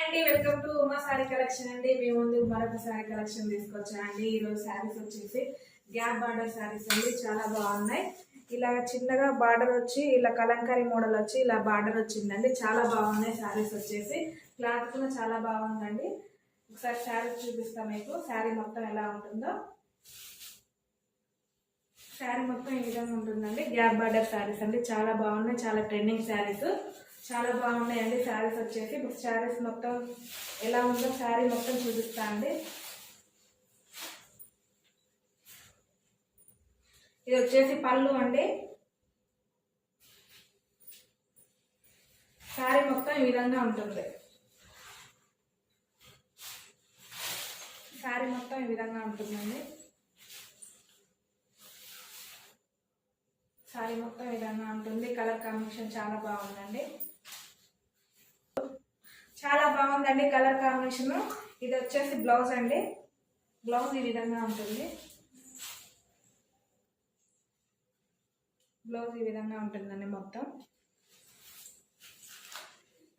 అండి welcome to Uma sorry collection అండి. మీ ముందు మరొక సారీ కలెక్షన్ తీసుకొచ్చానండి. ఈరోజు శారీస్ వచ్చేసి గ్యాప్ బార్డర్ శారీస్ అండి. చాలా బాగున్నాయి. ఇలా చిన్నగా బార్డర్ వచ్చి ఇలా కలంకారీ మోడల్ వచ్చి ఇలా బార్డర్ వచ్చిందండి. చాలా బాగున్నాయి శారీస్ వచ్చేసి. క్లాత్ కూడా చాలా బాగుందండి. ఒకసారి శారీ చూపిస్తాం మీకు. శారీ మొత్తం ఎలా ఉంటుందో. శారీ మొత్తం ఈ విధంగా ఉంటుందండి. గ్యాప్ బార్డర్ శారీస్ అండి. చాలా బాగున్నాయి. చాలా ట్రెండింగ్ శారీస్. చాలా బాగున్నాయండి శారీస్ వచ్చేసి. ఇప్పుడు శారీస్ మొత్తం ఎలా ఉందో శారీ మొత్తం చూపిస్తా అండి. ఇది వచ్చేసి పళ్ళు అండి. శారీ మొత్తం ఈ విధంగా ఉంటుంది. శారీ మొత్తం ఈ విధంగా ఉంటుందండి. శారీ మొత్తం ఈ విధంగా ఉంటుంది. కలర్ కాంబినేషన్ చాలా బాగుందండి. చాలా బాగుందండి కలర్ కాంబినేషన్. ఇది వచ్చేసి బ్లౌజ్ అండి. బ్లౌజ్ ఈ విధంగా ఉంటుంది. బ్లౌజ్ ఈ విధంగా ఉంటుందండి. మొత్తం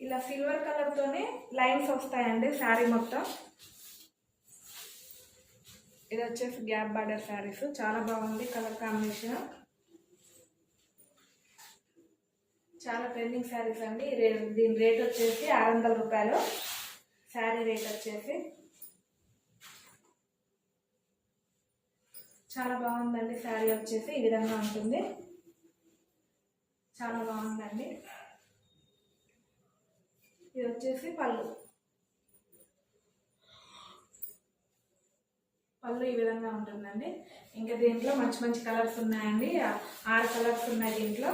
ఇలా సిల్వర్ కలర్ తోనే లైన్స్ వస్తాయండి శారీ మొత్తం. ఇది వచ్చేసి గ్యాప్ బార్డర్ శారీస్. చాలా బాగుంది కలర్ కాంబినేషన్. చాలా ట్రెండింగ్ శారీస్ అండి. దీని రేట్ వచ్చేసి 600 రూపాయలు. శారీ రేట్ వచ్చేసి చాలా బాగుందండి. శారీ వచ్చేసి ఈ విధంగా ఉంటుంది. చాలా బాగుందండి. ఇది వచ్చేసి పళ్ళు. పళ్ళు ఈ విధంగా ఉంటుందండి. ఇంకా దీంట్లో మంచి మంచి కలర్స్ ఉన్నాయండి. 6 కలర్స్ ఉన్నాయి దీంట్లో.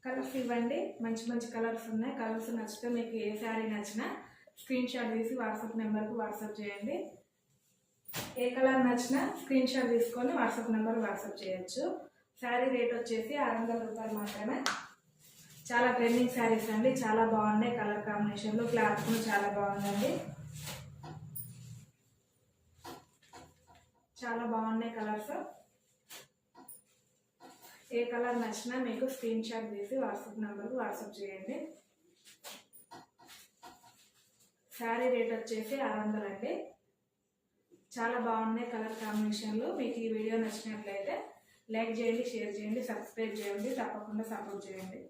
కలర్స్ ఇవ్వండి. మంచి మంచి కలర్స్ ఉన్నాయి. కలర్స్ నచ్చితే మీకు ఏ శారీ నచ్చినా స్క్రీన్ షాట్ తీసి వాట్సాప్ నెంబర్కి వాట్సాప్ చేయండి. ఏ కలర్ నచ్చినా స్క్రీన్ షాట్ తీసుకొని వాట్సాప్ నెంబర్ వాట్సాప్ చేయొచ్చు. శారీ రేట్ వచ్చేసి 600 రూపాయలు మాత్రమే. చాలా ట్రెండింగ్ శారీస్ అండి. చాలా బాగున్నాయి కలర్ కాంబినేషన్లో. క్లాత్ కూడా చాలా బాగుందండి. చాలా బాగున్నాయి కలర్స్. ఏ కలర్ నచ్చినా మీకు స్క్రీన్ షాట్ తీసి వాట్సాప్ నెంబర్కి వాట్సాప్ చేయండి. శారీ రేట్ వచ్చేసి 600 అండి. చాలా బాగున్నాయి కలర్ కాంబినేషన్లు. మీకు ఈ వీడియో నచ్చినట్లయితే లైక్ చేయండి, షేర్ చేయండి, సబ్స్క్రైబ్ చేయండి. తప్పకుండా సపోర్ట్ చేయండి.